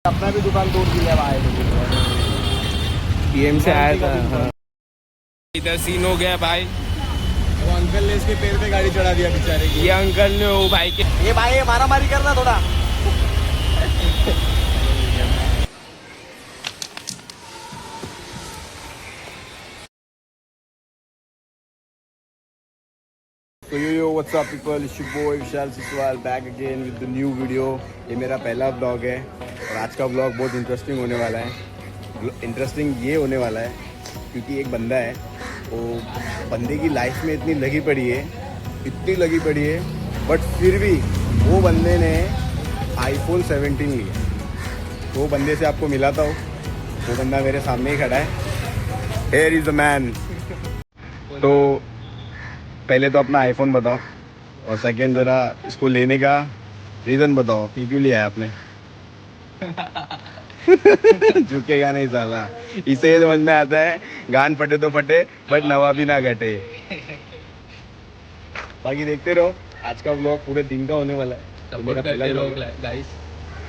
अपना भी दुकान तोड़ दिया भाई। पीएम से आया था। हाँ। इधर सीन हो गया भाई। वो अंकल ने इसके पैर पे गाड़ी चढ़ा दिया बेचारे की। ये अंकल ने वो भाई के ये भाई ये मारामारी करना थोड़ा। So yo what's up people, it's your boy Vishal Siswal back again with the new video। ये मेरा पहला ब्लॉग है और आज का ब्लॉग बहुत इंटरेस्टिंग होने वाला है। इंटरेस्टिंग ये होने वाला है क्योंकि एक बंदा है, वो बंदे की लाइफ में इतनी लगी पड़ी है, बट फिर भी वो बंदे ने iPhone 17 लिया। तो वो बंदे से आपको मिलाता हूँ। वो बंदा मेरे सामने ही खड़ा है। Here is the man। तो पहले तो अपना आईफोन बताओ और सेकंड ज़रा इसको लेने का रीज़न बताओ कि क्यों लिया है आपने। झुकेगा नहीं साला, इसे ये समझ में आता है गान फटे तो फटे बट नवाबी ना घटे। बाकी देखते रहो, आज का व्लॉग पूरे दिन का होने वाला है।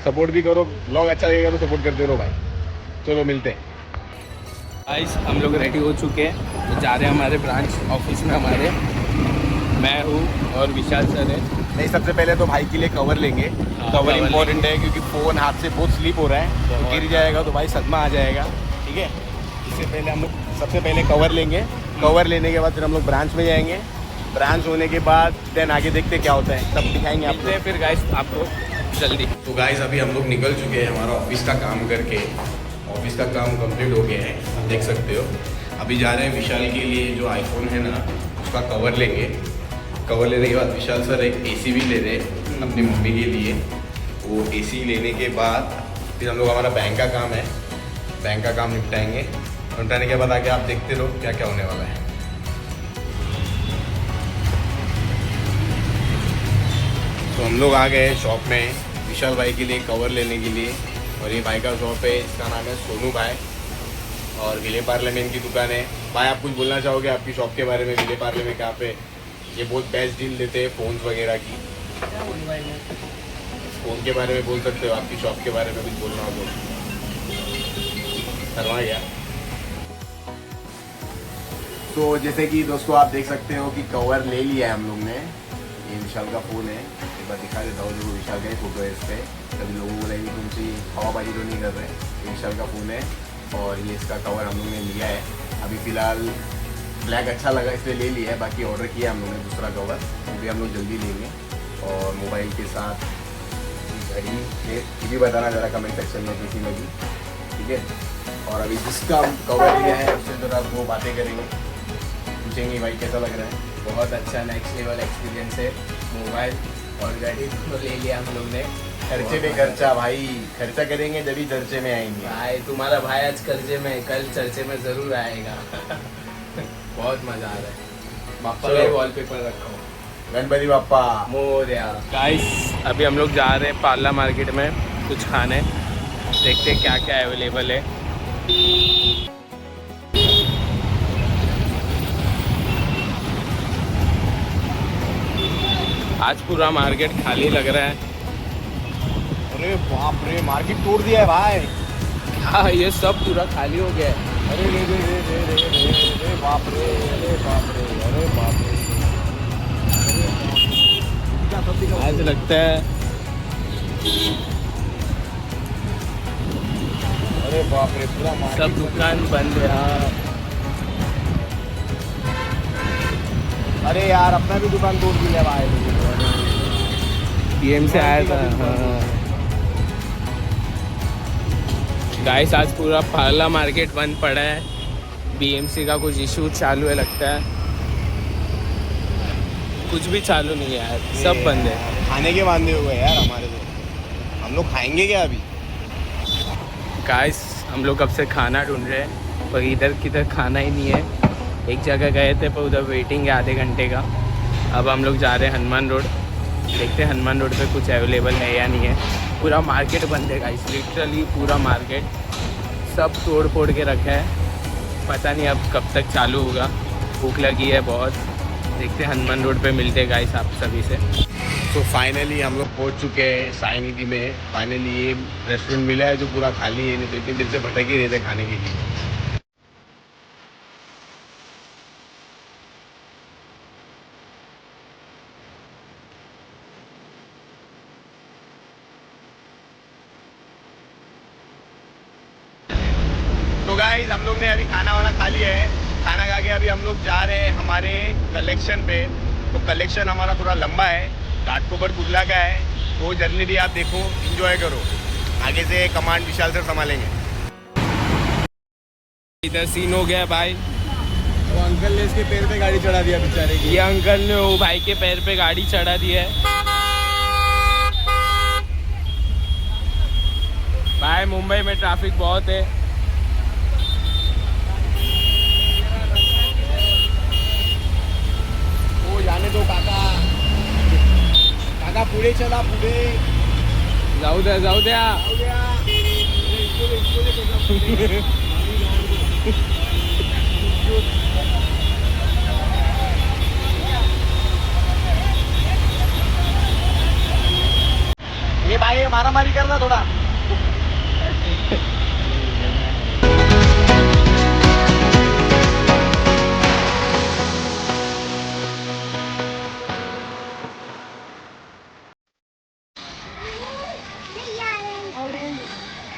सपोर्ट भी करो, व्लॉग अच्छा लगेगा तो सपोर्ट करते रहो भाई। चलो मिलते हैं गाइस। हम लोग रेडी हो चुके हैं तो जा रहे हैं हमारे ब्रांच ऑफिस में। हमारे मैं हूँ और विशाल सर है। नहीं, सबसे पहले तो भाई के लिए कवर लेंगे। कवर इम्पोर्टेंट है क्योंकि फ़ोन हाथ से बहुत स्लिप हो रहा है, तो गिर जाएगा तो भाई सदमा आ जाएगा। ठीक है, इससे पहले हम लोग सबसे पहले कवर लेंगे। कवर लेने के बाद फिर हम लोग ब्रांच में जाएंगे। ब्रांच होने के बाद देन आगे देखते क्या होता है, सब दिखाएंगे आपको। फिर गाइस आपको जल्दी। तो गाइस अभी हम लोग निकल चुके हैं हमारा ऑफिस का काम करके। ऑफिस का काम कंप्लीट हो गया है, आप देख सकते हो। अभी जा रहे हैं विशाल के लिए जो आईफोन है ना उसका कवर लेंगे। कवर लेने के बाद विशाल सर एक एसी भी ले रहे हैं अपनी मम्मी के लिए। वो एसी लेने के बाद फिर हम लोग हमारा बैंक का काम है, बैंक का काम निपटाएंगे। निपटाने के बाद आगे आप देखते रहो क्या क्या होने वाला है। तो हम लोग आ गए शॉप में विशाल भाई के लिए कवर लेने के लिए। और ये भाई का शॉप है, इसका नाम है सोनू भाई और विले पार्ले में इनकी दुकान है। भाई आप कुछ बोलना चाहोगे आपकी शॉप के बारे में? विले पार्ले में कहाँ पे ये बहुत बेस्ट डील देते हैं फ़ोन्स वगैरह की। फ़ोन के बारे में बोल सकते हो, आपकी शॉप के बारे में कुछ बोलना हो तो करवा गया। तो जैसे कि दोस्तों आप देख सकते हो कि कवर ले लिया है हम लोग ने। ये विशाल का फ़ोन है, एक बार दिखा देता हूँ। जो विशाल का ही फ़ोटो है इस पर। कभी लोगों को रहेगी तुमसे हवाबाजी तो नहीं कर रहे। ये विशाल का फ़ोन है और ये इसका कवर हम लोग ने लिया है। अभी फ़िलहाल ब्लैक अच्छा लगा इसलिए ले लिया है। बाकी ऑर्डर किया हम लोग ने दूसरा कवर, वो भी हम लोग जल्दी लेंगे। और मोबाइल के साथ घड़ी ये भी बताना ज़रा कमेंट सेक्शन में कैसी लगी। ठीक है, और अभी जिसका कवर लिया है उससे ज़रा वो बातें करेंगे, पूछेंगे भाई कैसा लग रहा है। बहुत अच्छा नेक्स्ट लेवल एक्सपीरियंस है। मोबाइल और गाड़ी तो ले लिया हम लोग ने। खर्चे पे खर्चा भाई, खर्चा करेंगे जब चर्चे में आएंगे। भाई तुम्हारा भाई आज कर्जे में, कल चर्चे में जरूर आएगा। बहुत मजा आ रहा है। बापा का वॉलपेपर रखा हूँ। गणपति बाप्पा मोरया। गाइस अभी हम लोग जा रहे हैं पार्ला मार्केट में कुछ खाने। देखते हैं क्या क्या अवेलेबल है। आज पूरा मार्केट खाली लग रहा है। अरे बाप रे, मार्केट तोड़ दिया है भाई। हाँ ये सब पूरा खाली हो गया है। अरे रे रे रे रे रे रे रे बाप रे, अरे बाप रे, अरे बाप रे। आज लगता है अरे बाप रे, पूरा सब दुकान बंद है। हाँ अरे यार अपना भी दुकान तोड़ दिया भाई। पीएम से आया था। हाँ गाइस आज पूरा पार्ला मार्केट बंद पड़ा है। बीएमसी का कुछ इशू चालू है लगता है। कुछ भी चालू नहीं है यार, सब बंद है। खाने के बांधे हुए यार हमारे तो। हम लोग खाएंगे क्या अभी? गाइस हम लोग कब से खाना ढूंढ रहे हैं पर इधर किधर खाना ही नहीं है। एक जगह गए थे पर उधर वेटिंग है आधे घंटे का। अब हम लोग जा रहे हैं हनुमान रोड। देखते हैं हनुमान रोड पे कुछ अवेलेबल है या नहीं है। पूरा मार्केट बंद है गाइस, लिटरली पूरा मार्केट सब तोड़ फोड़ के रखा है। पता नहीं अब कब तक चालू होगा। भूख लगी है बहुत देखते हैं हनुमान रोड पे मिलते हैं गाइस आप सभी से। तो फाइनली हम लोग पहुंच चुके हैं साई निधि में। फाइनली ये रेस्टोरेंट मिला है जो पूरा खाली है, नहीं तो इतनी देर से भटक ही रहे थे खाने के लिए। तो गाइस हम लोग ने अभी खाना वाना खा लिया है। खाना खा के अभी हम लोग जा रहे हैं हमारे कलेक्शन पे। तो कलेक्शन हमारा थोड़ा लंबा है, घाटकोपर कुर्ला का है। वो जर्नी भी आप देखो, एंजॉय करो। आगे से कमांड विशाल सर संभालेंगे। इधर सीन हो गया भाई, वो अंकल ने इसके पैर पे गाड़ी चढ़ा दिया बेचारे की। ये अंकल ने वो भाई के पैर पे गाड़ी चढ़ा दी है। भाई मुंबई में ट्रैफिक बहुत है। वो जाने दो काका, काका पुढे चला, पुढे जाऊ द्या जाऊ द्या। जाऊ द्या। ये भाई मारामारी करना थोड़ा।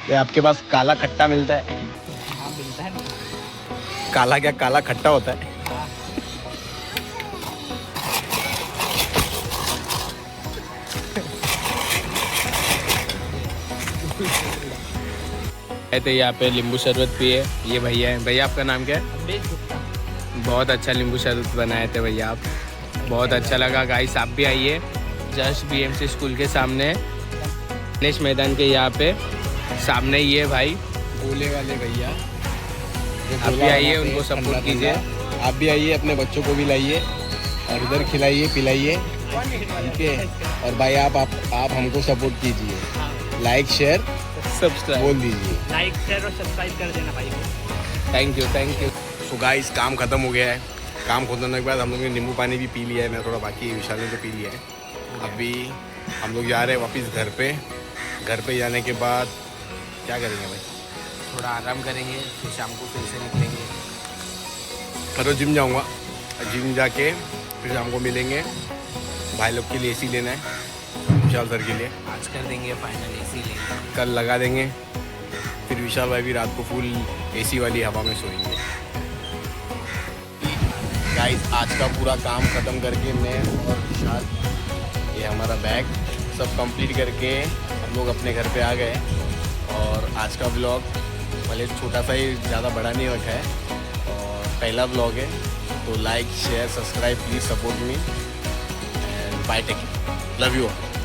ये आपके पास काला खट्टा मिलता है? हाँ मिलता है। काला क्या, काला खट्टा होता है? तो यहाँ पे नींबू शरबत पिए। ये भैया है। भैया आपका नाम क्या है? बहुत अच्छा नींबू शरबत बनाए थे भैया आप, बहुत अच्छा लगा। गाइस आप भी आइए, जस्ट बीएमसी स्कूल के सामने गणेश मैदान के यहाँ पे सामने ही है भाई, बोले वाले भैया। आप भी आइए, उनको सपोर्ट कीजिए। आप भी आइए, अपने बच्चों को भी लाइए और इधर खिलाइए पिलाइए, ठीक है। और भाई आप हमको सपोर्ट कीजिए, लाइक शेयर सब्सक्राइब बोल दीजिए। लाइक शेयर और सब्सक्राइब कर देना भाई को। Thank you thank you. तो गाइस काम खत्म हो गया है। काम खत्म होने के बाद हम लोग ने नींबू पानी भी पी लिया है। मैं थोड़ा बाकी विशाल ने तो पी लिया है। अभी हम लोग जा रहे हैं वापस घर पे। घर पे जाने के बाद क्या करेंगे भाई? थोड़ा आराम करेंगे, फिर शाम को फिर से निकलेंगे। मैं तो जिम जाऊँगा, जिम जाके फिर शाम को मिलेंगे। भाई लोग के लिए एसी लेना है, विशाल सर के लिए आज कर देंगे फाइनल, एसी लेंगे। कल लगा देंगे। फिर विशाल भाई भी रात को फुल एसी वाली हवा में सोएंगे। गाइस आज का पूरा काम ख़त्म करके मैं और विशाल, ये हमारा बैग सब कंप्लीट करके हम लोग अपने घर पे आ गए। और आज का ब्लॉग भले छोटा सा ही, ज़्यादा बड़ा नहीं रखा है, और पहला ब्लॉग है। तो like share subscribe please support me and bye take, love you all.